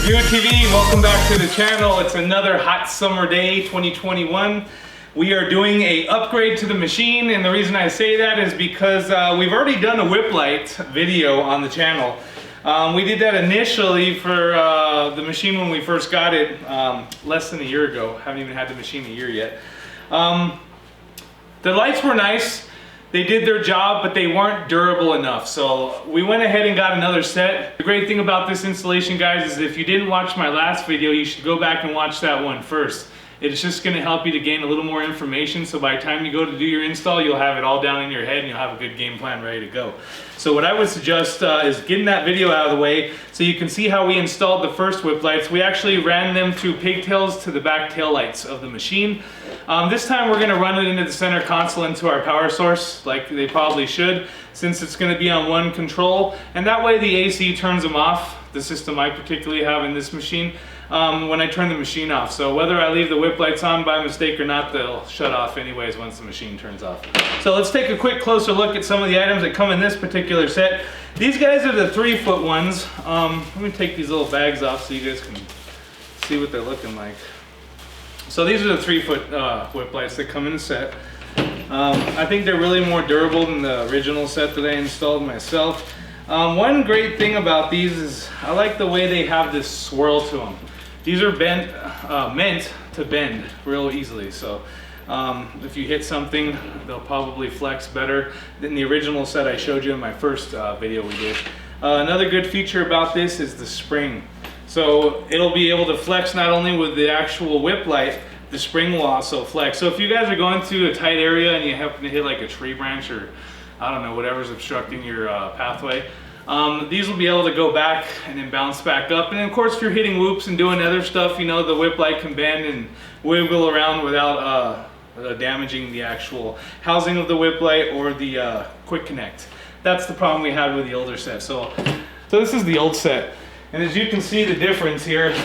UTV, welcome back to the channel. It's another hot summer day, 2021. We are doing a upgrade to the machine, and the reason I say that is because we've already done a whip light video on the channel. We did that initially for the machine when we first got it less than a year ago. Haven't even had the machine a year yet. The lights were nice. They did their job, but they weren't durable enough. So we went ahead and got another set. The great thing about this installation, guys, is if you didn't watch my last video, you should go back and watch that one first. It's just gonna help you to gain a little more information, so by the time you go to do your install, you'll have it all down in your head and you'll have a good game plan ready to go. So what I would suggest is getting that video out of the way so you can see how we installed the first whip lights. We actually ran them through pigtails to the back tail lights of the machine. This time we're gonna run it into the center console into our power source, like they probably should, since it's gonna be on one control, and that way the AC turns them off, the system I particularly have in this machine, when I turn the machine off. So whether I leave the whip lights on by mistake or not, they'll shut off anyways once the machine turns off. So let's take a quick closer look at some of the items that come in this particular set. These guys are the 3-foot ones. Let me take these little bags off so you guys can see what they're looking like. So these are the 3-foot whip lights that come in the set. I think they're really more durable than the original set that I installed myself. One great thing about these is I like the way they have this swirl to them. These are meant to bend real easily, so if you hit something, they'll probably flex better than the original set I showed you in my first video we did. Another good feature about this is the spring. So it'll be able to flex not only with the actual whip light, the spring will also flex. So if you guys are going through a tight area and you happen to hit like a tree branch or I don't know, whatever's obstructing your pathway, these will be able to go back and then bounce back up. And of course, if you're hitting whoops and doing other stuff, you know, the whip light can bend and wiggle around without damaging the actual housing of the whip light or the quick connect. That's the problem we had with the older set. So this is the old set. And as you can see the difference here,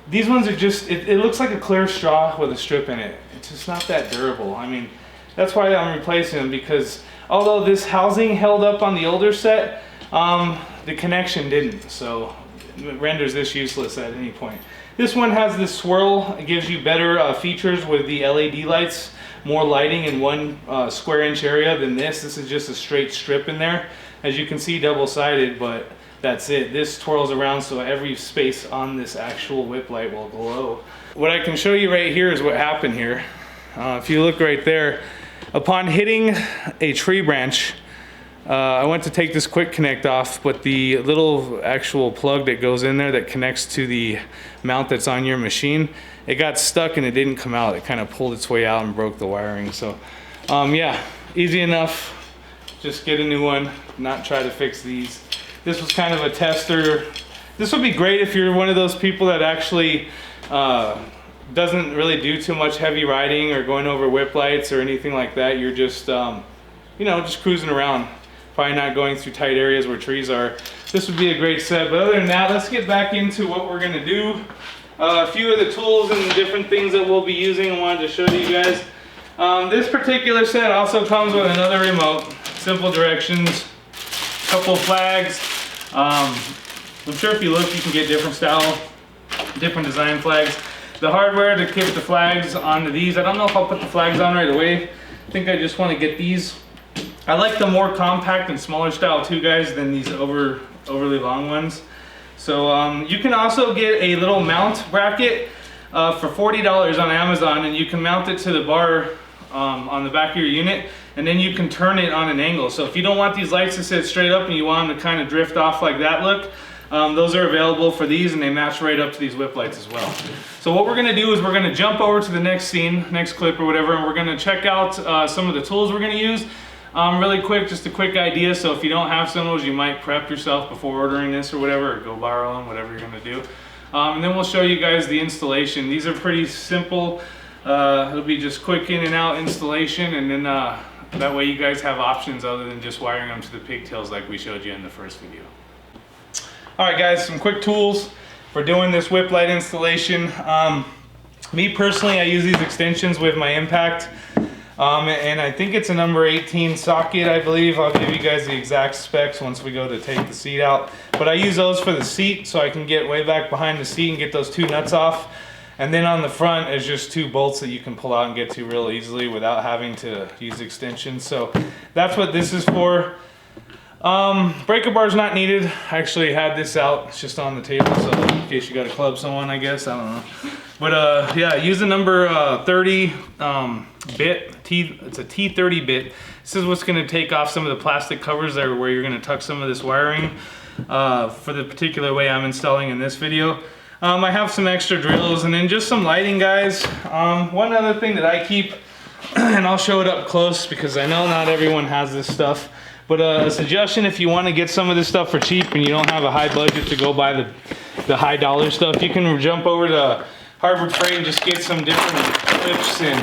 these ones are just, it looks like a clear straw with a strip in it. It's just not that durable. I mean, that's why I'm replacing them, because although this housing held up on the older set, the connection didn't. So it renders this useless at any point. This one has this swirl. It gives you better features with the LED lights, more lighting in one square inch area than this. This is just a straight strip in there. As you can see, double-sided, but that's it. This twirls around so every space on this actual whip light will glow. What I can show you right here is what happened here. If you look right there, upon hitting a tree branch, I went to take this quick connect off, but the little actual plug that goes in there that connects to the mount that's on your machine, it got stuck and it didn't come out. It kind of pulled its way out and broke the wiring. So yeah, easy enough. Just get a new one, not try to fix these. This was kind of a tester. This would be great if you're one of those people that actually doesn't really do too much heavy riding or going over whip lights or anything like that. You're just, you know, just cruising around, probably not going through tight areas where trees are. This would be a great set. But other than that, let's get back into what we're gonna do. A few of the tools and different things that we'll be using I wanted to show you guys. This particular set also comes with another remote, simple directions, couple flags. I'm sure if you look, you can get different style, different design flags. The hardware to keep the flags onto these, I don't know if I'll put the flags on right away. I think I just want to get these. I like the more compact and smaller style too, guys, than these overly long ones. So you can also get a little mount bracket for $40 on Amazon, and you can mount it to the bar on the back of your unit, and then you can turn it on an angle. So if you don't want these lights to sit straight up and you want them to kind of drift off like that look, those are available for these, and they match right up to these whip lights as well. So what we're gonna do is we're gonna jump over to the next scene, next clip or whatever, and we're gonna check out some of the tools we're gonna use. Really quick, just a quick idea. So if you don't have some of those, you might prep yourself before ordering this or whatever, or go borrow them, whatever you're gonna do. And then we'll show you guys the installation. These are pretty simple. It'll be just quick in and out installation, and then that way you guys have options other than just wiring them to the pigtails like we showed you in the first video. All right, guys, some quick tools for doing this whip light installation. Me personally, I use these extensions with my Impact. And I think it's a number 18 socket, I believe. I'll give you guys the exact specs once we go to take the seat out. But I use those for the seat so I can get way back behind the seat and get those 2 nuts off. And then on the front is just 2 bolts that you can pull out and get to real easily without having to use extensions. So that's what this is for. Breaker bar is not needed. I actually had this out. It's just on the table, so in case you got to club someone, I guess. I don't know. But yeah, use the number 30 bit. It's a T30 bit. This is what's going to take off some of the plastic covers there where you're going to tuck some of this wiring for the particular way I'm installing in this video. I have some extra drills and then just some lighting, guys. One other thing that I keep, and I'll show it up close because I know not everyone has this stuff. But a suggestion, if you want to get some of this stuff for cheap and you don't have a high budget to go buy the high dollar stuff, you can jump over to Harbor Freight and just get some different clips and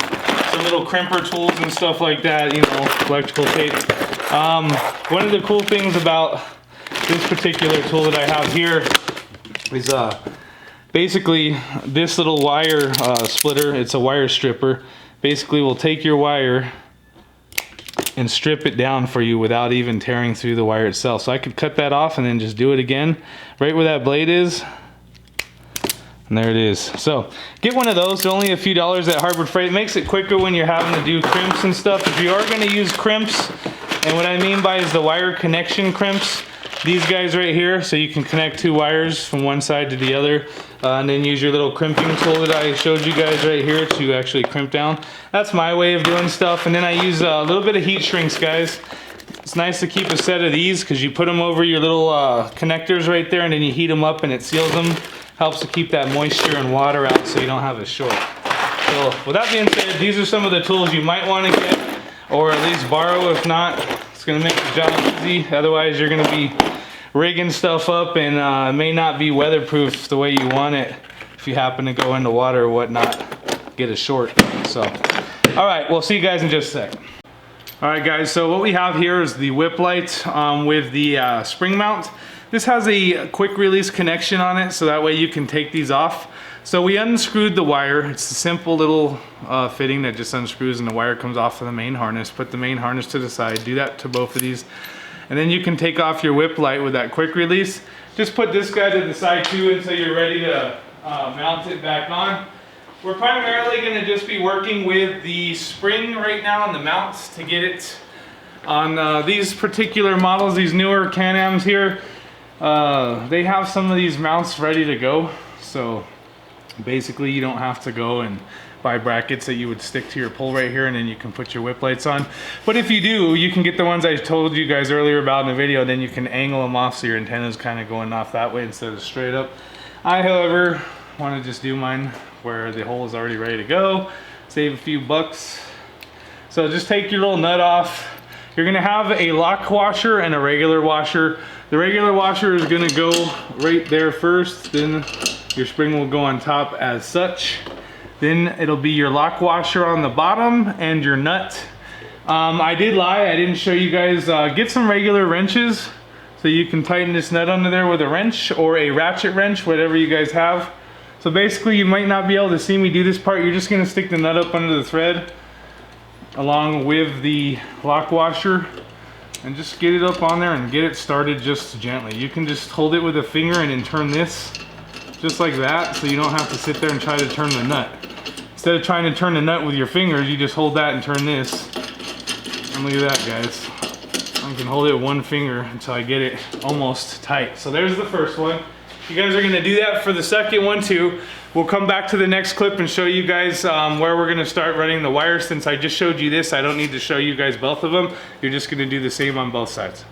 some little crimper tools and stuff like that, you know, electrical tape. One of the cool things about this particular tool that I have here is basically this little wire splitter. It's a wire stripper. Basically will take your wire and strip it down for you without even tearing through the wire itself. So I could cut that off and then just do it again right where that blade is. And there it is. So get one of those. They're only a few dollars at Harbor Freight. It makes it quicker when you're having to do crimps and stuff. If you are going to use crimps, and what I mean by is the wire connection crimps, these guys right here, so you can connect 2 wires from one side to the other, and then use your little crimping tool that I showed you guys right here to actually crimp down. That's my way of doing stuff. And then I use a little bit of heat shrinks, guys. It's nice to keep a set of these because you put them over your little connectors right there, and then you heat them up and it seals them. Helps to keep that moisture and water out so you don't have a short. So with that being said, these are some of the tools you might want to get, or at least borrow. If not, it's going to make the job easy. Otherwise, you're going to be rigging stuff up and it may not be weatherproof the way you want it if you happen to go into water or whatnot, get a short. So, all right, we'll see you guys in just a second. All right, guys, so what we have here is the whip light with the spring mount. This has a quick release connection on it, so that way you can take these off. So we unscrewed the wire. It's a simple little fitting that just unscrews and the wire comes off of the main harness. Put the main harness to the side, do that to both of these. And then you can take off your whip light with that quick release. Just put this guy to the side too until you're ready to mount it back on. We're primarily gonna just be working with the spring right now on the mounts to get it on these particular models, these newer Can-Ams here. They have some of these mounts ready to go, so basically you don't have to go and buy brackets that you would stick to your pole right here and then you can put your whip lights on. But if you do, you can get the ones I told you guys earlier about in the video, then you can angle them off so your antenna's kind of going off that way instead of straight up. I, however, want to just do mine where the hole is already ready to go, save a few bucks. So just take your little nut off. You're gonna have a lock washer and a regular washer. The regular washer is gonna go right there first, then your spring will go on top as such. Then it'll be your lock washer on the bottom and your nut. I did lie, I didn't show you guys. Get some regular wrenches so you can tighten this nut under there with a wrench or a ratchet wrench, whatever you guys have. So basically you might not be able to see me do this part. You're just gonna stick the nut up under the thread along with the lock washer and just get it up on there and get it started just gently. You can just hold it with a finger and then turn this just like that, so you don't have to sit there and try to turn the nut. Instead of trying to turn the nut with your fingers, you just hold that and turn this. And look at that, guys. I can hold it with one finger until I get it almost tight. So there's the first one. You guys are gonna do that for the second one too. We'll come back to the next clip and show you guys where we're gonna start running the wires. Since I just showed you this, I don't need to show you guys both of them. You're just gonna do the same on both sides.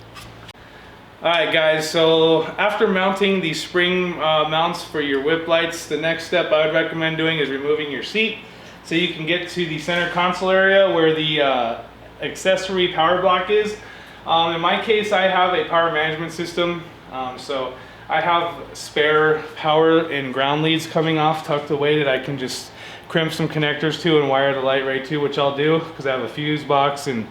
All right, guys, so after mounting the spring mounts for your whip lights, the next step I would recommend doing is removing your seat so you can get to the center console area where the accessory power block is. In my case, I have a power management system, so I have spare power and ground leads coming off tucked away that I can just crimp some connectors to and wire the light right to, which I'll do because I have a fuse box and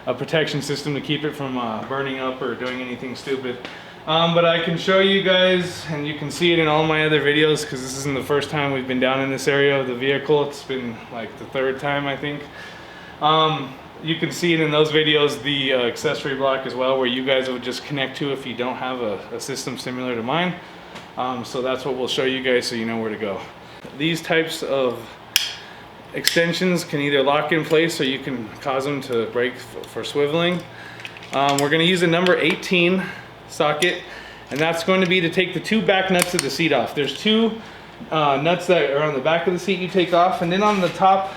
a protection system to keep it from burning up or doing anything stupid. But I can show you guys, and you can see it in all my other videos because this isn't the first time we've been down in this area of the vehicle. It's been like the third time, I think. You can see it in those videos, the accessory block as well, where you guys would just connect to if you don't have a system similar to mine. So that's what we'll show you guys so you know where to go. These types of extensions can either lock in place or you can cause them to break for swiveling. We're going to use a number 18 socket, and that's going to be to take the two back nuts of the seat off. There's two nuts that are on the back of the seat you take off, and then on the top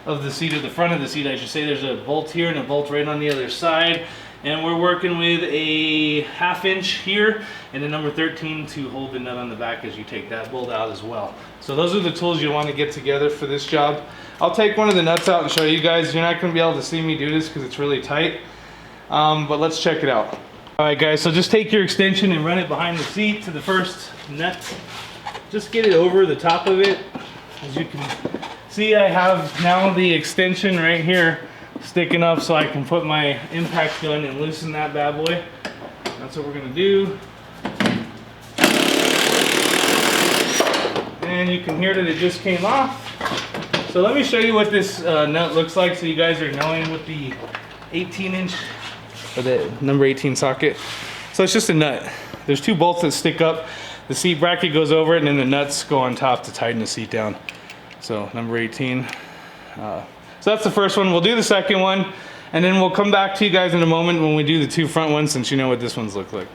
of the seat, or the front of the seat I should say, there's a bolt here and a bolt right on the other side. And we're working with a 1/2 inch here and a number 13 to hold the nut on the back as you take that bolt out as well. So those are the tools you want to get together for this job. I'll take one of the nuts out and show you guys. You're not going to be able to see me do this because it's really tight, but let's check it out. All right guys, so just take your extension and run it behind the seat to the first nut. Just get it over the top of it. As you can see, I have now the extension right here sticking up so I can put my impact gun and loosen that bad boy. That's what we're gonna do. And you can hear that it just came off. So let me show you what this nut looks like so you guys are knowing with the 18 inch, or the number 18 socket. So it's just a nut. There's two bolts that stick up. The seat bracket goes over it, and then the nuts go on top to tighten the seat down. So number 18. So that's the first one. We'll do the second one, and then we'll come back to you guys in a moment when we do the two front ones, since you know what this ones look like.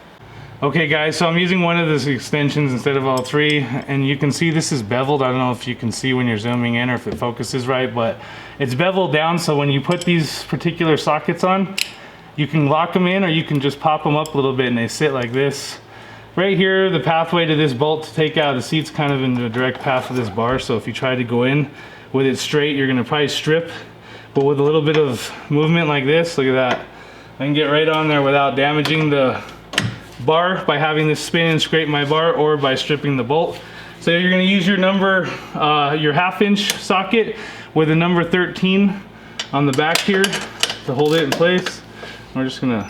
Okay guys, so I'm using one of these extensions instead of all three, and you can see this is beveled. I don't know if you can see when you're zooming in or if it focuses right, but it's beveled down, so when you put these particular sockets on, you can lock them in or you can just pop them up a little bit and they sit like this. Right here, the pathway to this bolt to take out the seat's kind of in the direct path of this bar, so if you try to go in with it straight, you're gonna probably strip, but with a little bit of movement like this, look at that. I can get right on there without damaging the bar by having this spin and scrape my bar, or by stripping the bolt. So you're gonna use your number, your 1/2 inch socket with a number 13 on the back here to hold it in place. We're just gonna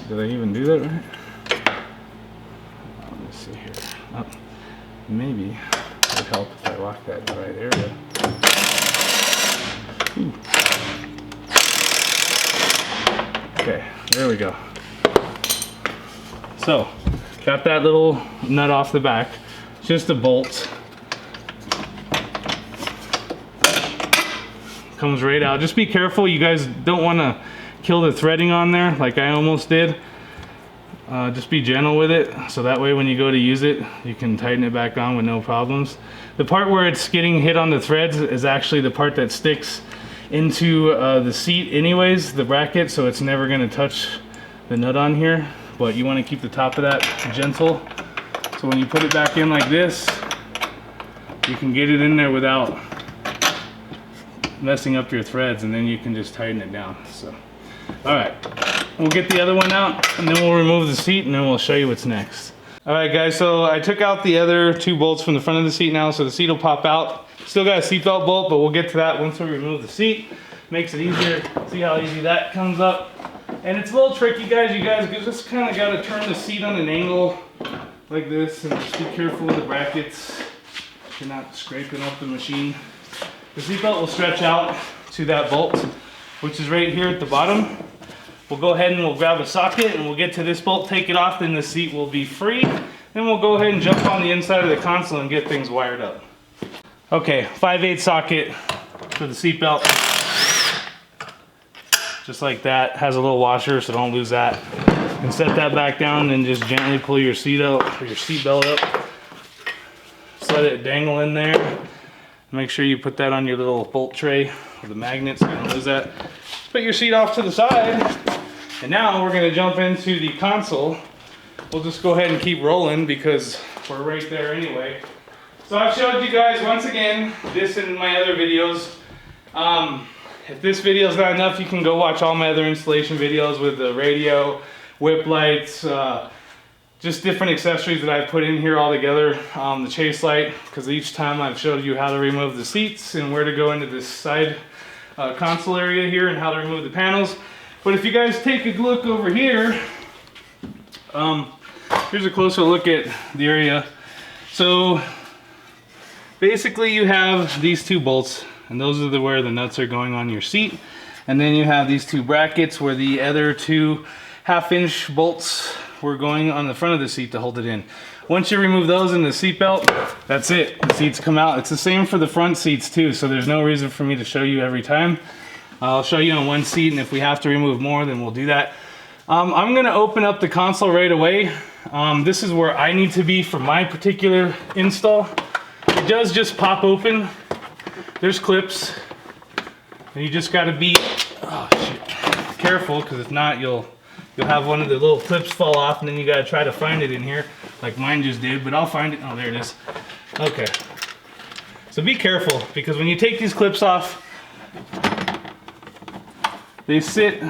did I even do that right? Let me see here. Oh, maybe it would help if I lock that in the right area. Ooh. Okay, there we go. So, got that little nut off the back. Just a bolt. Comes right out. Just be careful, you guys don't want to kill the threading on there like I almost did. Just be gentle with it, so that way when you go to use it, you can tighten it back on with no problems. The part where it's getting hit on the threads is actually the part that sticks into the seat anyways, the bracket, so it's never going to touch the nut on here, but you want to keep the top of that gentle. So when you put it back in like this, you can get it in there without messing up your threads, and then you can just tighten it down. So, all right, we'll get the other one out, and then we'll remove the seat, and then we'll show you what's next. All right guys, so I took out the other two bolts from the front of the seat now, so the seat will pop out. Still got a seatbelt bolt, but we'll get to that once we remove the seat. Makes it easier. See how easy that comes up. And it's a little tricky, guys. You guys just kind of got to turn the seat on an angle like this, and just be careful with the brackets. You're not scraping up the machine. The seatbelt will stretch out to that bolt, which is right here at the bottom. We'll go ahead and we'll grab a socket and we'll get to this bolt, take it off, then the seat will be free. Then we'll go ahead and jump on the inside of the console and get things wired up. Okay, 5/8 socket for the seatbelt. Just like that. Has a little washer, so don't lose that. And set that back down and just gently pull your seat out, or your seatbelt up. Just let it dangle in there. Make sure you put that on your little bolt tray with the magnets, so you don't lose that. Put your seat off to the side. And now we're gonna jump into the console. We'll just go ahead and keep rolling because we're right there anyway. So I've showed you guys once again this and my other videos. If this video is not enough, you can go watch all my other installation videos with the radio, whip lights, just different accessories that I've put in here all together. The chase light, because each time I've showed you how to remove the seats and where to go into this side console area here and how to remove the panels. But if you guys take a look over here, here's a closer look at the area. So basically you have these two bolts, and those are where the nuts are going on your seat. And then you have these two brackets where the other two 1/2-inch bolts were going on the front of the seat to hold it in. Once you remove those in the seat belt, that's it. The seats come out. It's the same for the front seats too, so there's no reason for me to show you every time. I'll show you on one seat, and if we have to remove more, then we'll do that. I'm gonna open up the console right away. This is where I need to be for my particular install. It does just pop open. There's clips, and you just gotta be careful, because if not, you'll have one of the little clips fall off, and then you gotta try to find it in here, like mine just did, but I'll find it. Oh, there it is. Okay. So be careful, because when you take these clips off, they sit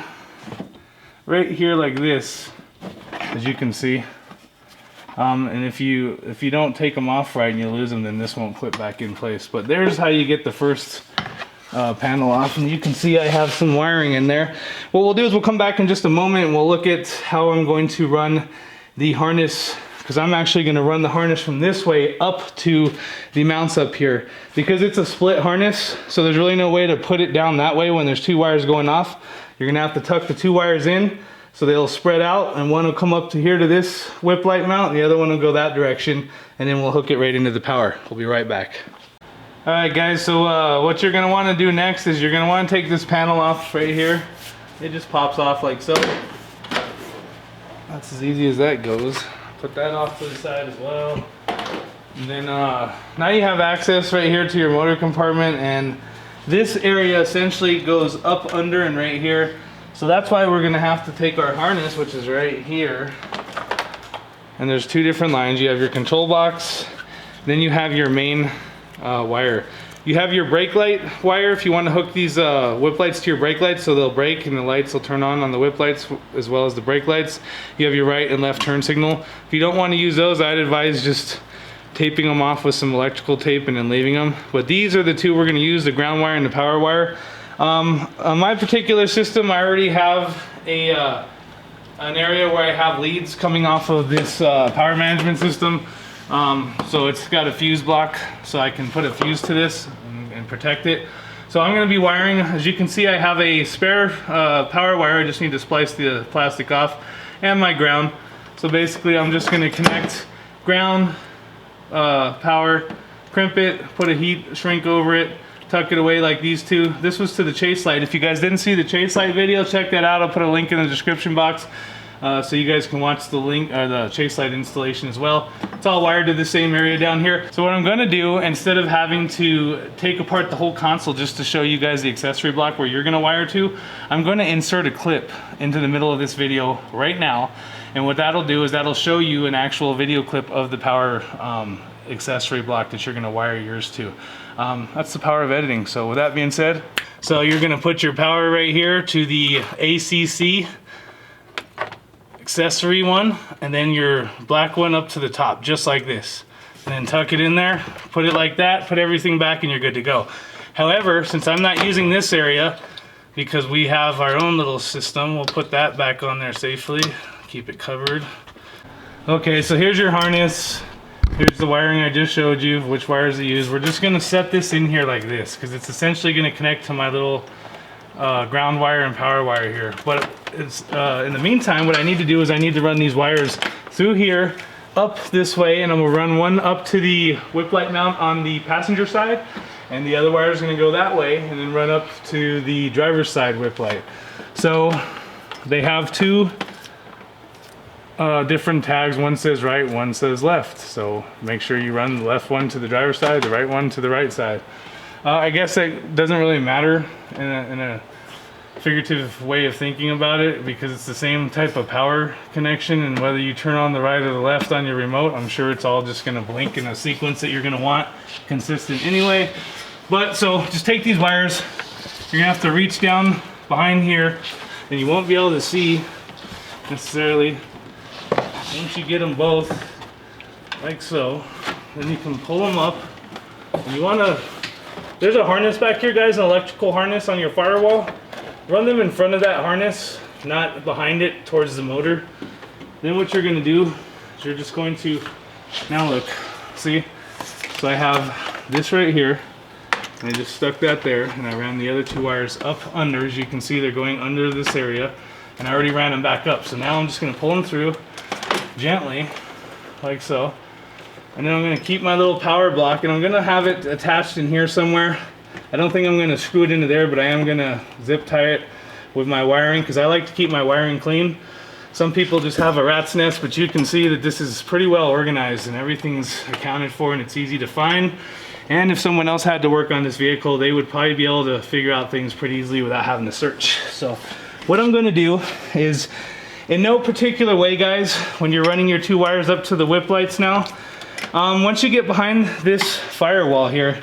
right here like this, as you can see. And if you don't take them off right and you lose them, then this won't clip back in place. But there's how you get the first panel off, and you can see I have some wiring in there. What we'll do is we'll come back in just a moment and we'll look at how I'm going to run the harness, because I'm actually going to run the harness from this way up to the mounts up here, because it's a split harness, so there's really no way to put it down that way when there's two wires going off. You're going to have to tuck the two wires in so they'll spread out, and one will come up to here to this whip light mount, and the other one will go that direction, and then we'll hook it right into the power. We'll be right back. Alright guys, so what you're going to want to do next is you're going to want to take this panel off right here. It just pops off like so. That's as easy as that goes. Put that off to the side as well. And then now you have access right here to your motor compartment, and this area essentially goes up, under, and right here. So that's why we're going to have to take our harness, which is right here. And there's two different lines. You have your control box, then you have your main wire. You have your brake light wire if you want to hook these whip lights to your brake lights, so they'll brake and the lights will turn on the whip lights as well as the brake lights. You have your right and left turn signal. If you don't want to use those, I'd advise just taping them off with some electrical tape and then leaving them. But these are the two we're going to use, the ground wire and the power wire. On my particular system, I already have an area where I have leads coming off of this power management system. So it's got a fuse block, so I can put a fuse to this and protect it. So I'm going to be wiring, as you can see, I have a spare power wire. I just need to splice the plastic off, and my ground. So basically I'm just going to connect ground, power, crimp it, put a heat shrink over it, tuck it away like these two. This was to the chase light. If you guys didn't see the chase light video, check that out. I'll put a link in the description box. So you guys can watch the link or the chase light installation as well. It's all wired to the same area down here. So what I'm going to do, instead of having to take apart the whole console just to show you guys the accessory block where you're going to wire to, I'm going to insert a clip into the middle of this video right now. And what that'll do is that'll show you an actual video clip of the power accessory block that you're going to wire yours to. That's the power of editing. So with that being said, so you're going to put your power right here to the ACC accessory one, and then your black one up to the top, just like this. And then tuck it in there, put it like that, put everything back, and you're good to go. However, since I'm not using this area, because we have our own little system, we'll put that back on there safely, keep it covered. Okay, so here's your harness. Here's the wiring I just showed you, which wires to use. We're just gonna set this in here like this, because it's essentially gonna connect to my little ground wire and power wire here. But it's in the meantime, what I need to do is I need to run these wires through here, up this way, and I'm gonna run one up to the whip light mount on the passenger side, and the other wire is gonna go that way, and then run up to the driver's side whip light. So they have two different tags. One says right, one says left. So make sure you run the left one to the driver's side, the right one to the right side. I guess that doesn't really matter in a figurative way of thinking about it, because it's the same type of power connection, and whether you turn on the right or the left on your remote, I'm sure it's all just going to blink in a sequence that you're going to want consistent anyway. But so just take these wires, you're going to have to reach down behind here, and you won't be able to see necessarily. Once you get them both like so, then you can pull them up. And you want to, there's a harness back here, guys, an electrical harness on your firewall. Run them in front of that harness, not behind it towards the motor. Then what you're going to do is you're just going to, now look, see? So I have this right here, and I just stuck that there, and I ran the other 2 wires up under. As you can see, they're going under this area, and I already ran them back up. So now I'm just gonna pull them through gently, like so. And then I'm gonna keep my little power block, and I'm gonna have it attached in here somewhere. I don't think I'm gonna screw it into there, but I am gonna zip tie it with my wiring, because I like to keep my wiring clean. Some people just have a rat's nest, but you can see that this is pretty well organized and everything's accounted for and it's easy to find. And if someone else had to work on this vehicle, they would probably be able to figure out things pretty easily without having to search. So what I'm gonna do is, in no particular way, guys, when you're running your 2 wires up to the whip lights now, once you get behind this firewall here,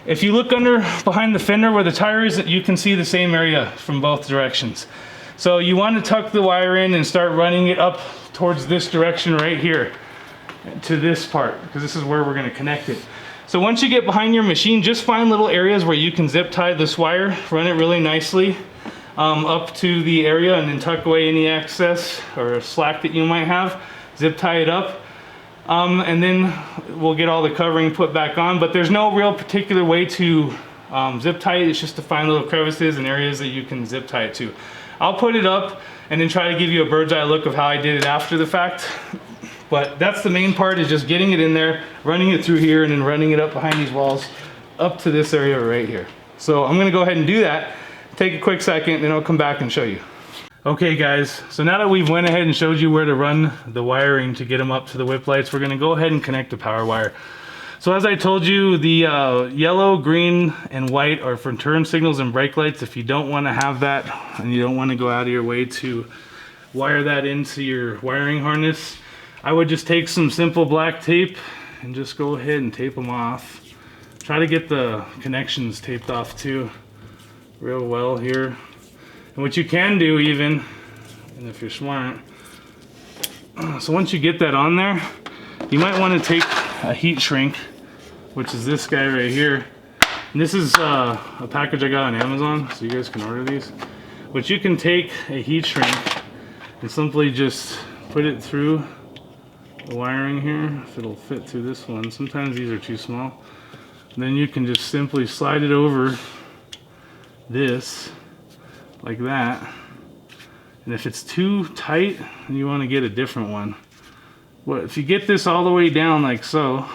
if you look under behind the fender where the tire is, you can see the same area from both directions. So you want to tuck the wire in and start running it up towards this direction right here to this part, because this is where we're going to connect it. So once you get behind your machine, just find little areas where you can zip tie this wire, run it really nicely up to the area, and then tuck away any excess or slack that you might have, zip tie it up. And then we'll get all the covering put back on, but there's no real particular way to zip tie it. It's just to find little crevices and areas that you can zip tie it to. I'll put it up and then try to give you a bird's eye look of how I did it after the fact. But that's the main part, is just getting it in there, running it through here, and then running it up behind these walls up to this area right here. So I'm gonna go ahead and do that. Take a quick second, and then I'll come back and show you. Okay guys, so now that we've went ahead and showed you where to run the wiring to get them up to the whip lights, we're gonna go ahead and connect the power wire. So as I told you, the yellow, green, and white are for turn signals and brake lights. If you don't want to have that, and you don't want to go out of your way to wire that into your wiring harness, I would just take some simple black tape and just go ahead and tape them off. Try to get the connections taped off too real well here. And what you can do even, and if you're smart, so once you get that on there, you might want to take a heat shrink, which is this guy right here. And this is a package I got on Amazon, so you guys can order these. But you can take a heat shrink and simply just put it through the wiring here, if it'll fit through this one. Sometimes these are too small. And then you can just simply slide it over this, like that. And if it's too tight, then you want to get a different one. Well, if you get this all the way down like so,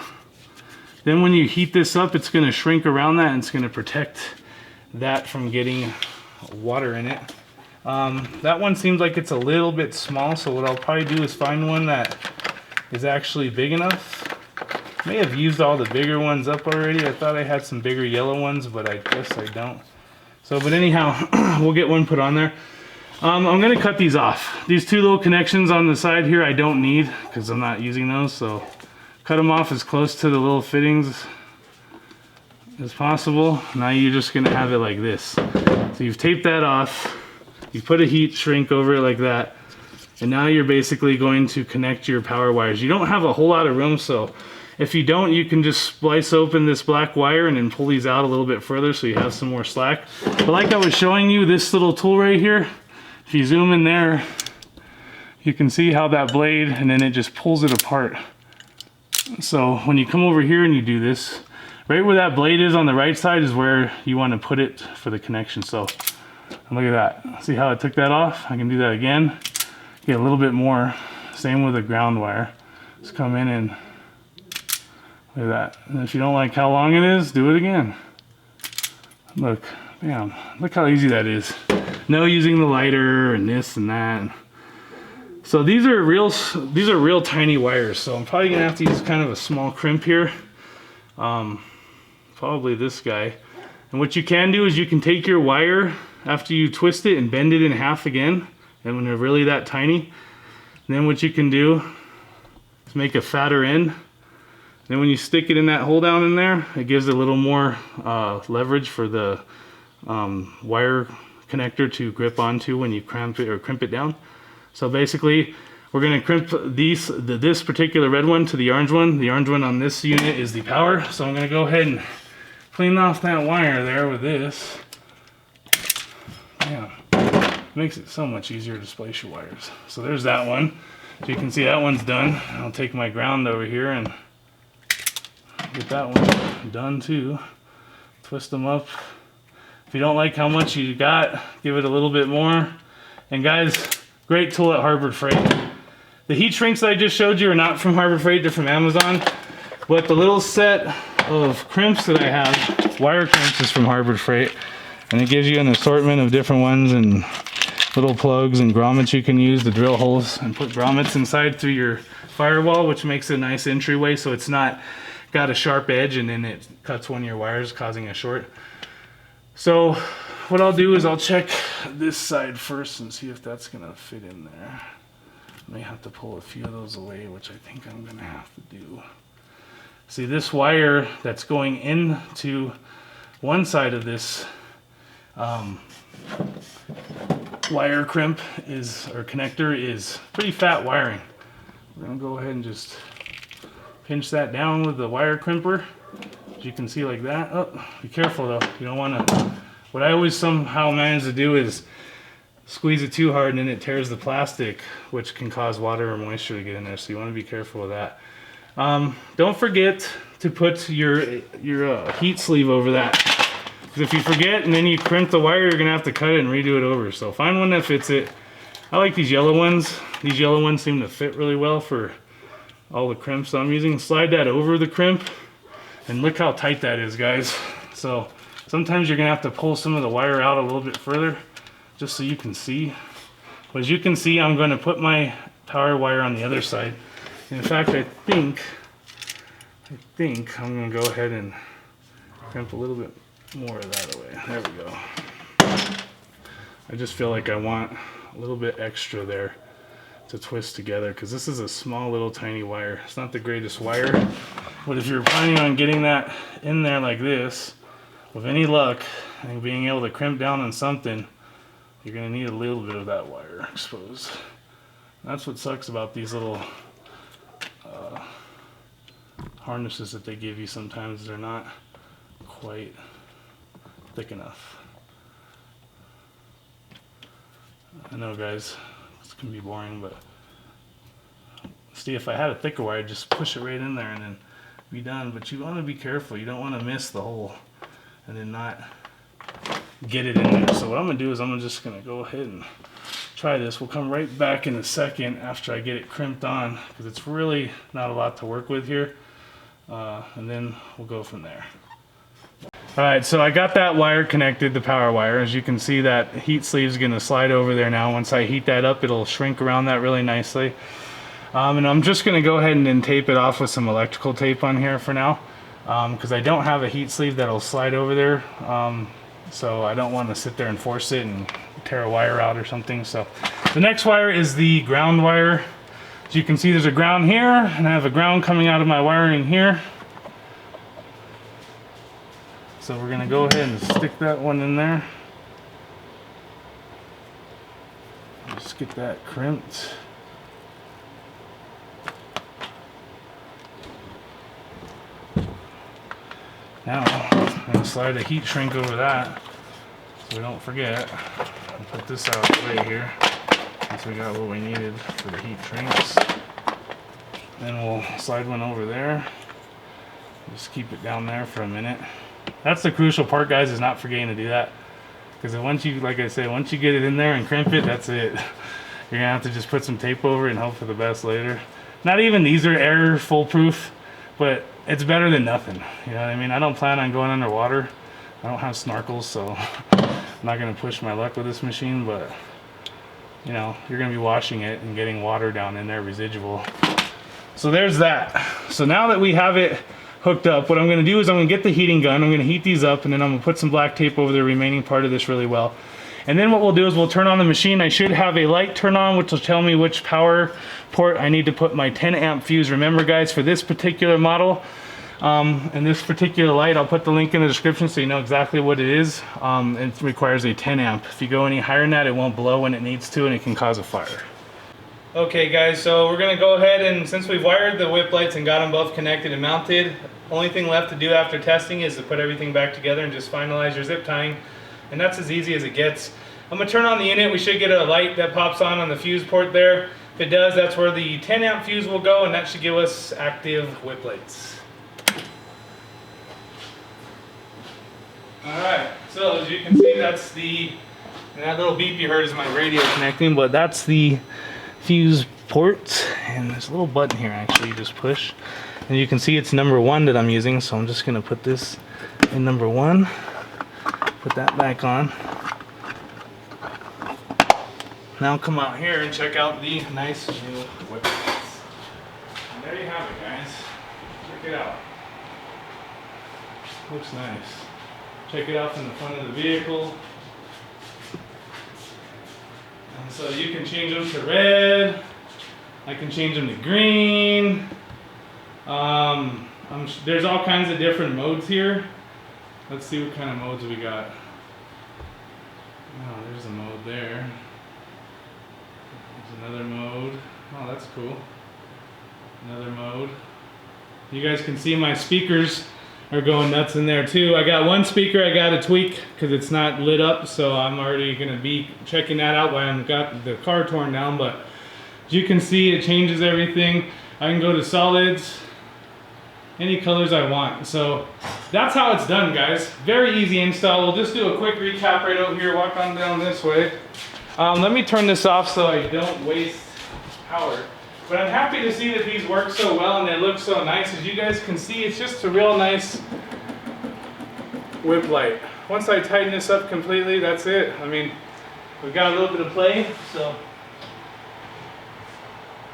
then when you heat this up, it's going to shrink around that, and it's going to protect that from getting water in it. That one seems like it's a little bit small, so what I'll probably do is find one that is actually big enough. I may have used all the bigger ones up already. I thought I had some bigger yellow ones, but I guess I don't. So, but anyhow, we'll get one put on there. I'm going to cut these off. These 2 little connections on the side here I don't need, because I'm not using those, so cut them off as close to the little fittings as possible. Now you're just going to have it like this. So you've taped that off, you put a heat shrink over it like that, and now you're basically going to connect your power wires. You don't have a whole lot of room, so if you don't, you can just splice open this black wire and then pull these out a little bit further so you have some more slack. But like I was showing you, this little tool right here, if you zoom in there, you can see how that blade, and then it just pulls it apart. So when you come over here and you do this, right where that blade is on the right side is where you want to put it for the connection. So look at that. See how I took that off? I can do that again. Get a little bit more. Same with the ground wire. Just come in and look at that. And if you don't like how long it is, do it again. Look, bam. Look how easy that is. No using the lighter and this and that. So these are real tiny wires. So I'm probably gonna have to use kind of a small crimp here. Probably this guy. And what you can do is you can take your wire after you twist it and bend it in half again. And when they're really that tiny, then what you can do is make a fatter end. Then when you stick it in that hole down in there, it gives a little more leverage for the wire connector to grip onto when you crimp it down. So basically, we're going to crimp this particular red one to the orange one. The orange one on this unit is the power. So I'm going to go ahead and clean off that wire there with this. Yeah, makes it so much easier to splice your wires. So there's that one. So you can see that one's done. I'll take my ground over here and get that one done too. Twist them up. If you don't like how much you got, give it a little bit more. And guys, great tool at Harbor Freight. The heat shrinks that I just showed you are not from Harbor Freight, they're from Amazon. But the little set of crimps that I have, wire crimps, is from Harbor Freight. And it gives you an assortment of different ones and little plugs and grommets you can use to drill holes and put grommets inside through your firewall, which makes a nice entryway so it's not got a sharp edge and then it cuts one of your wires, causing a short. So what I'll do is I'll check this side first and see if that's gonna fit in there. I may have to pull a few of those away, which I think I'm gonna have to do. See, this wire that's going into one side of this wire crimp or connector is pretty fat wiring. We're gonna go ahead and just pinch that down with the wire crimper, as you can see, like that. Oh, be careful though, you don't want to. What I always somehow manage to do is squeeze it too hard and then it tears the plastic, which can cause water or moisture to get in there, so you want to be careful of that. Don't forget to put your heat sleeve over that, because if you forget and then you crimp the wire, you're gonna have to cut it and redo it over. So find one that fits it. I like these yellow ones. These yellow ones seem to fit really well for all the crimps I'm using. Slide that over the crimp and look how tight that is, guys. So sometimes you're gonna have to pull some of the wire out a little bit further just so you can see. But as you can see, I'm gonna put my power wire on the other side. In fact, I think I'm gonna go ahead and crimp a little bit more of that away. There we go. I just feel like I want a little bit extra there to twist together, because this is a small little tiny wire. It's not the greatest wire, but if you're planning on getting that in there like this, with any luck and being able to crimp down on something, you're gonna need a little bit of that wire exposed. That's what sucks about these little harnesses that they give you. Sometimes they're not quite thick enough. I know, guys, this can be boring, but see, if I had a thicker wire, I'd just push it right in there and then be done. But you want to be careful. You don't want to miss the hole and then not get it in there. So what I'm gonna do is I'm just gonna go ahead and try this. We'll come right back in a second after I get it crimped on, because it's really not a lot to work with here, and then we'll go from there. All right, so I got that wire connected, the power wire. As you can see, that heat sleeve is gonna slide over there now. Once I heat that up, it'll shrink around that really nicely. And I'm just gonna go ahead and then tape it off with some electrical tape on here for now, because I don't have a heat sleeve that'll slide over there. So I don't want to sit there and force it and tear a wire out or something. So the next wire is the ground wire. As you can see, there's a ground here, and I have a ground coming out of my wiring here. So we're gonna go ahead and stick that one in there. Just get that crimped. Now, I'm gonna slide a heat shrink over that so we don't forget. I'll put this out of the way here, since we got what we needed for the heat shrinks. Then we'll slide one over there. Just keep it down there for a minute. That's the crucial part, guys, is not forgetting to do that. Because once you, like I say, once you get it in there and crimp it, that's it. You're gonna have to just put some tape over it and hope for the best later. Not even these are air foolproof, but it's better than nothing. You know what I mean? I don't plan on going underwater. I don't have snorkels, so I'm not gonna push my luck with this machine, but you know, you're gonna be washing it and getting water down in there, residual. So there's that. So now that we have it hooked up, what I'm gonna do is I'm gonna get the heating gun, I'm gonna heat these up, and then I'm gonna put some black tape over the remaining part of this really well. And then what we'll do is we'll turn on the machine. I should have a light turn on, which will tell me which power port I need to put my 10 amp fuse. Remember, guys, for this particular model, and this particular light, I'll put the link in the description so you know exactly what it is. It requires a 10 amp. If you go any higher than that, it won't blow when it needs to, and it can cause a fire. Okay, guys, so we're gonna go ahead, and since we've wired the whip lights and got them both connected and mounted, only thing left to do after testing is to put everything back together and just finalize your zip tying. And that's as easy as it gets. I'm gonna turn on the unit. We should get a light that pops on the fuse port there. If it does, that's where the 10 amp fuse will go, and that should give us active whip lights. Alright, so as you can see, that's and that little beep you heard is my radio connecting, but that's the fuse port, and there's a little button here actually you just push. And you can see it's number 1 that I'm using, so I'm just going to put this in number 1, put that back on. Now come out here and check out the nice new whip lights. And there you have it, guys. Check it out. Looks nice. Check it out from the front of the vehicle. And so you can change them to red. I can change them to green. There's all kinds of different modes here. Let's see what kind of modes we got. Oh, there's a mode there. There's another mode. Oh, that's cool. Another mode. You guys can see my speakers are going nuts in there too. I got one speaker I got to tweak because it's not lit up, so I'm already going to be checking that out while I've got the car torn down. But as you can see, it changes everything. I can go to solids, any colors I want. So that's how it's done, guys. Very easy install. We'll just do a quick recap right over here. Walk on down this way. Let me turn this off so I don't waste power. But I'm happy to see that these work so well and they look so nice. As you guys can see, it's just a real nice whip light. Once I tighten this up completely, that's it. I mean, we've got a little bit of play, so.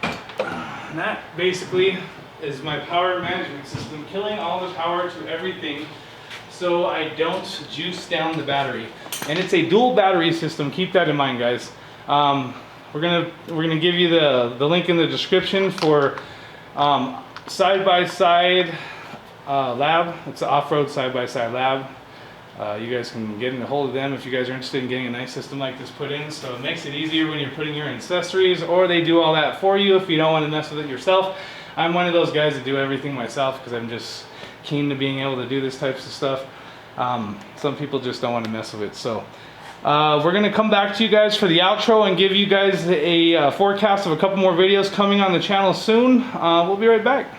And that basically is my power management system, killing all the power to everything so I don't juice down the battery. And it's a dual battery system, keep that in mind, guys. We're gonna give you the link in the description for side-by-side lab. It's an off-road side-by-side lab. You guys can get in a hold of them if you guys are interested in getting a nice system like this put in. So it makes it easier when you're putting your accessories, or they do all that for you if you don't want to mess with it yourself. I'm one of those guys that do everything myself because I'm just keen to being able to do this types of stuff. Some people just don't want to mess with it. So we're going to come back to you guys for the outro and give you guys a forecast of a couple more videos coming on the channel soon. We'll be right back.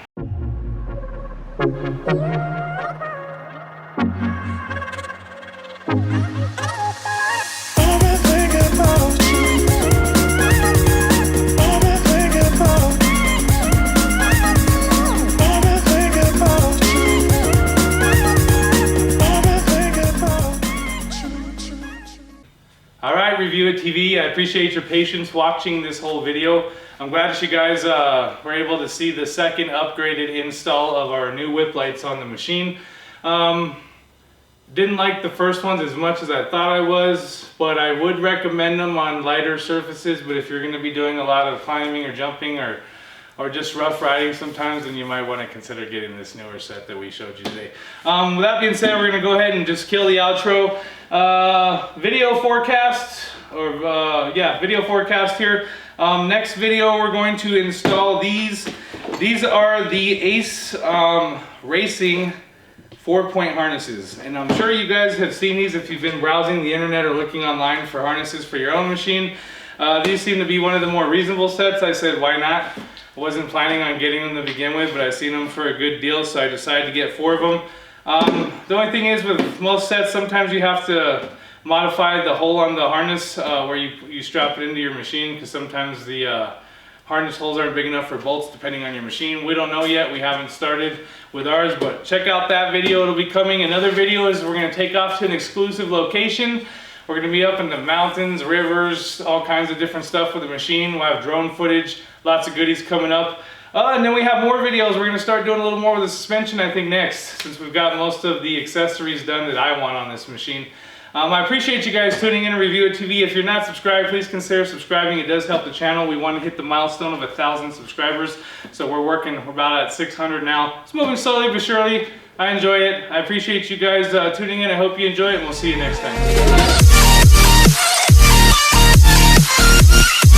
Alright, Review It TV, I appreciate your patience watching this whole video. I'm glad that you guys were able to see the second upgraded install of our new whip lights on the machine. Didn't like the first ones as much as I thought I was, but I would recommend them on lighter surfaces. But if you're going to be doing a lot of climbing or jumping or just rough riding sometimes, then you might want to consider getting this newer set that we showed you today. With that being said, we're going to go ahead and just kill the outro. Video forecast, video forecast here. Next video we're going to install these. These are the Ace Racing 4-point harnesses, and I'm sure you guys have seen these if you've been browsing the internet or looking online for harnesses for your own machine. These seem to be one of the more reasonable sets. I said, why not? I wasn't planning on getting them to begin with, but I seen them for a good deal, so I decided to get 4 of them. The only thing is, with most sets, sometimes you have to modify the hole on the harness where you strap it into your machine, because sometimes the harness holes aren't big enough for bolts depending on your machine. We don't know yet. We haven't started with ours, but check out that video. It'll be coming. Another video is we're going to take off to an exclusive location. We're going to be up in the mountains, rivers, all kinds of different stuff with the machine. We'll have drone footage, lots of goodies coming up. And then we have more videos. We're going to start doing a little more with the suspension, I think, next, since we've got most of the accessories done that I want on this machine. I appreciate you guys tuning in to Review It TV. If you're not subscribed, please consider subscribing. It does help the channel. We want to hit the milestone of 1,000 subscribers. So we're about at 600 now. It's moving slowly but surely. I enjoy it. I appreciate you guys tuning in. I hope you enjoy it, and we'll see you next time.